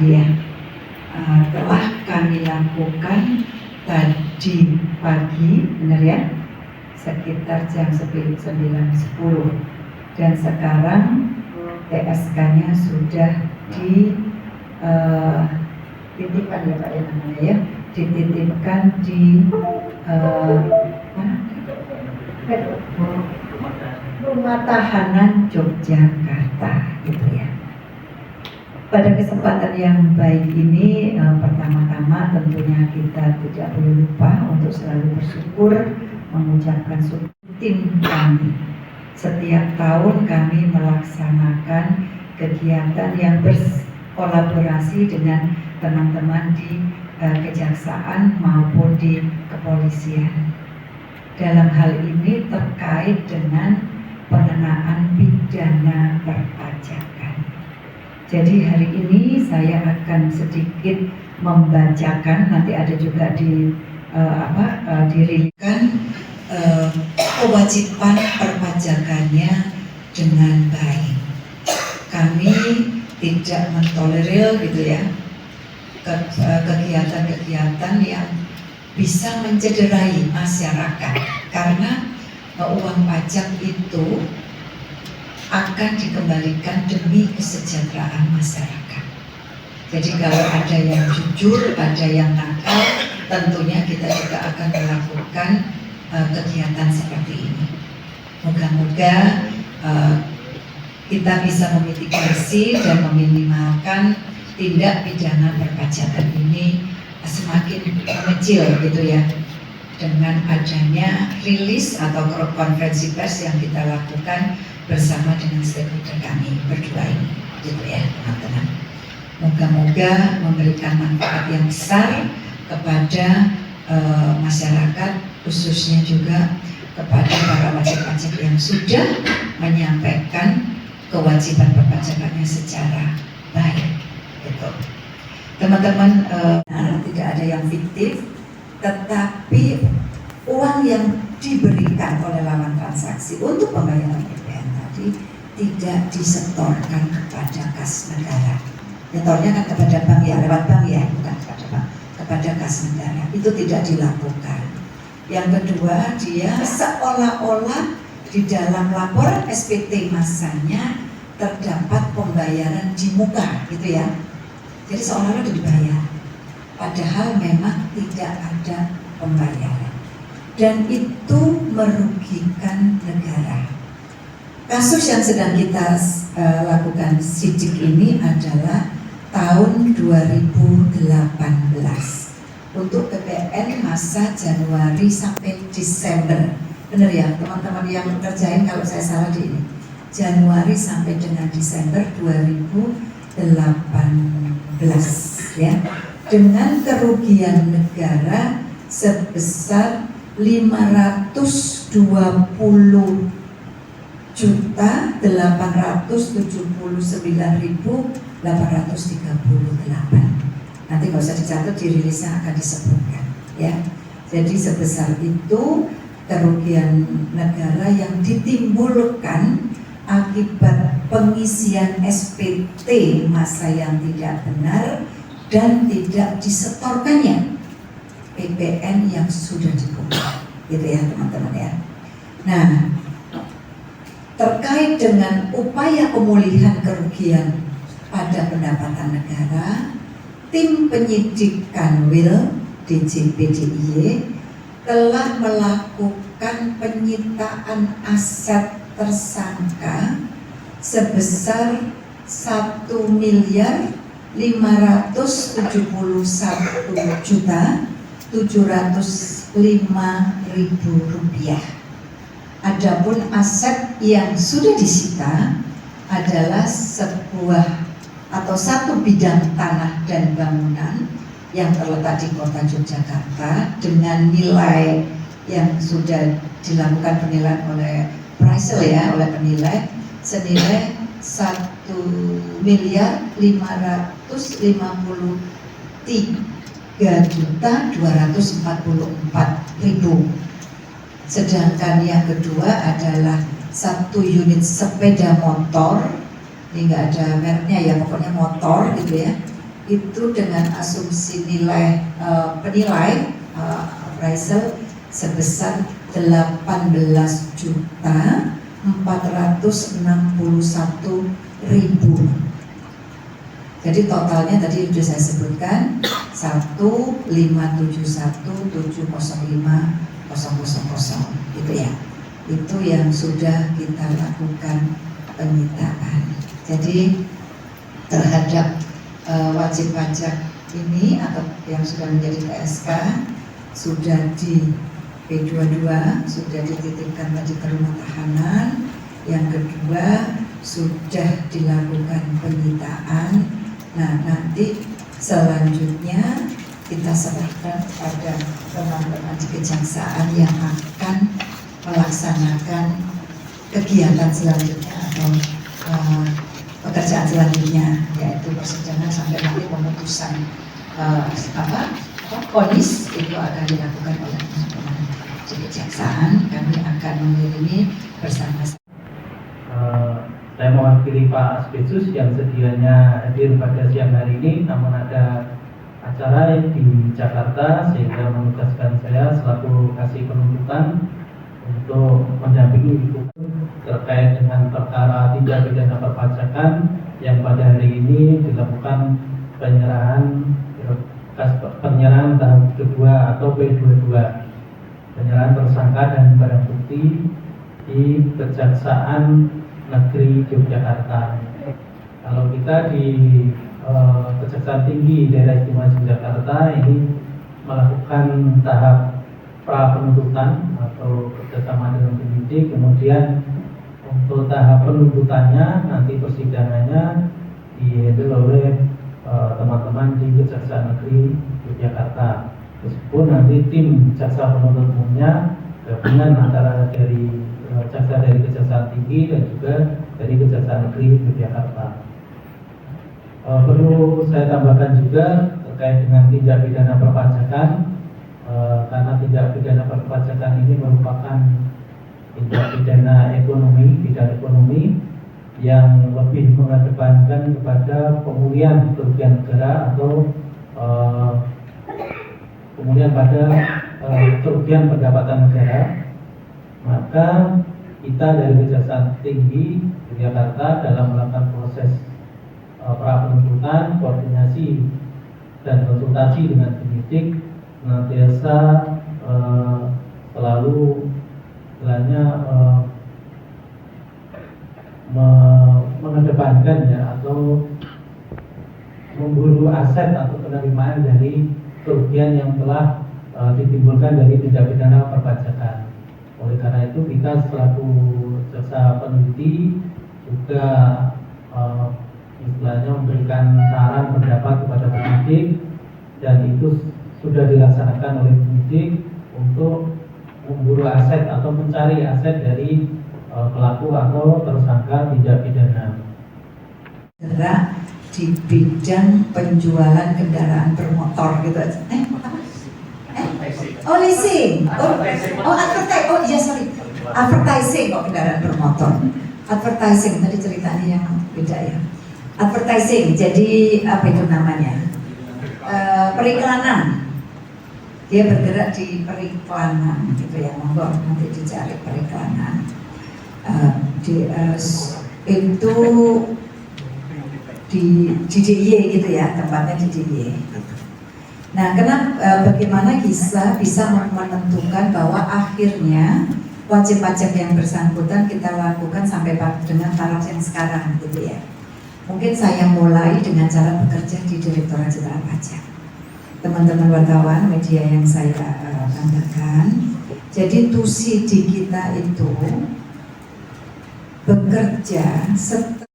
ya. Telah kami lakukan tadi pagi, benar ya, sekitar jam 9.10, dan sekarang TSK-nya sudah dititipkan ya Pak ya, namanya ya, dititipkan di Rumah Tahanan Yogyakarta gitu ya. Pada kesempatan yang baik ini, pertama-tama tentunya kita tidak boleh lupa untuk selalu bersyukur, mengucapkan syukur tim kami. Setiap tahun kami melaksanakan kegiatan yang berkolaborasi dengan teman-teman di kejaksaan maupun di kepolisian. Dalam hal ini terkait dengan pengenaan pidana perpajakan. Jadi hari ini saya akan sedikit membacakan, nanti ada juga diriliskan kewajiban perpajakannya dengan baik. Kami tidak mentolerir gitu ya kegiatan-kegiatan yang bisa mencederai masyarakat, karena uang pajak itu akan dikembalikan demi kesejahteraan masyarakat. Jadi kalau ada yang jujur, ada yang nakal, tentunya kita juga akan melakukan kegiatan seperti ini. Moga-moga kita bisa memitigasi dan meminimalkan tindak pidana perpajakan ini semakin mengecil gitu ya, dengan adanya rilis atau konferensi pers yang kita lakukan bersama dengan stakeholder kami berdua ini gitu ya teman-teman. Moga-moga memberikan manfaat yang besar kepada masyarakat, khususnya juga kepada para wajib pajak yang sudah menyampaikan kewajiban perpajakannya secara baik gitu. Teman-teman, tidak ada yang fiktif, tetapi uang yang diberikan oleh lawan transaksi untuk pembayaran PPN tadi tidak disetorkan kepada kas negara. Nyetornya kan kepada bank ya, lewat bank ya, bukan kepada bank, kepada kas negara. Itu tidak dilakukan. Yang kedua, dia seolah-olah di dalam laporan SPT masanya terdapat pembayaran di muka gitu ya. Jadi seolah-olah dibayar, padahal memang tidak ada pembayaran, dan itu merugikan negara. Kasus yang sedang kita lakukan sidik ini adalah tahun 2018 untuk PPN masa Januari sampai Desember. Benar ya teman-teman yang kerjain kalau saya salah di ini, Januari sampai dengan Desember 2018 ya, dengan kerugian negara sebesar 502.879.838. Nanti nggak usah dicatat, di rilisnya akan disebutkan ya. Jadi sebesar itu kerugian negara yang ditimbulkan akibat pengisian SPT masa yang tidak benar dan tidak disetorkannya PPN yang sudah dipungut, gitu ya teman-teman ya. Nah, terkait dengan upaya pemulihan kerugian pada pendapatan negara, tim penyidik Kanwil DJP DIY telah melakukan penyitaan aset tersangka sebesar 1.571.705.000 rupiah. Adapun aset yang sudah disita adalah satu bidang tanah dan bangunan yang terletak di kota Yogyakarta dengan nilai yang sudah dilakukan penilaian oleh appraisal ya, oleh penilai senilai 1.553.244.000. Sedangkan yang kedua adalah 1 unit sepeda motor, ini nggak ada mereknya ya, pokoknya motor gitu ya, itu dengan asumsi nilai penilai appraisal sebesar 18.461.000. Jadi totalnya tadi sudah saya sebutkan 1.571.705.000 gitu ya. Itu yang sudah kita lakukan penyitaan. Jadi terhadap wajib pajak ini atau yang sudah menjadi PSK sudah di P22 sudah dititipkan tadi ke rumah tahanan. Yang kedua sudah dilakukan penyitaan. Nah, nanti selanjutnya kita serahkan pada teman-teman di kejaksaan yang akan melaksanakan kegiatan selanjutnya atau pekerjaan selanjutnya, yaitu persidangan sampai nanti pemutusan vonis itu akan dilakukan oleh teman-teman di kejaksaan. Kami akan mengiringi bersama-sama. Saya mewakili Pak Aspesius yang sedianya hadir pada siang hari ini, namun ada acara di Jakarta sehingga menugaskan saya selaku kasih penuntutan untuk mendampingi Ibu terkait dengan perkara tindak pidana perpajakan yang pada hari ini dilakukan penyerahan tahap kedua atau P22, penyerahan tersangka dan barang bukti di Kejaksaan Negeri Yogyakarta. Kalau kita di Kejaksaan Tinggi Daerah Istimewa Yogyakarta ini melakukan tahap pra penuntutan atau kerjasama dengan penyidik, kemudian untuk tahap penuntutannya nanti persidangannya dihandle oleh teman-teman di Kejaksaan Negeri Yogyakarta. Meskipun nanti tim jaksa penuntut umumnya gabungan antara dari jaksa dari Kejaksaan Tinggi dan juga dari Kejaksaan Negeri Yogyakarta. Perlu saya tambahkan juga terkait dengan tindak pidana perpajakan, karena tindak pidana perpajakan ini merupakan tindak pidana ekonomi, bidang ekonomi yang lebih mengedepankan kepada pemulihan kerugian negara atau pemulihan pada kerugian pendapatan negara. Maka kita dari Kejaksaan Tinggi Yogyakarta dalam melakukan proses pra penuntutan, koordinasi dan konsultasi dengan penyidik senantiasa selalu mengedepankan ya atau memburu aset atau penerimaan dari kerugian yang telah ditimbulkan dari tindak pidana perpajakan. Oleh karena itu kita selaku jaksa peneliti juga istilahnya memberikan saran pendapat kepada penyidik, dan itu sudah dilaksanakan oleh penyidik untuk memburu aset atau mencari aset dari pelaku atau tersangka tindak pidana. Gerak di bidang penjualan kendaraan bermotor gitu. Leasing. Advertising kok kendaraan bermotor. Advertising tadi ceritanya yang beda ya. Advertising, jadi apa itu namanya? Periklanan. Dia bergerak di periklanan gitu ya, monggo nanti dicari periklanan. Itu di DIY gitu ya, tempatnya di DIY. Nah, bagaimana bisa menentukan bahwa akhirnya wajib pajak yang bersangkutan kita lakukan sampai dengan taraf yang sekarang gitu ya. Mungkin saya mulai dengan cara bekerja di Direktorat Jenderal Pajak. Teman-teman wartawan media yang saya banggakan, jadi TUSIDI kita itu bekerja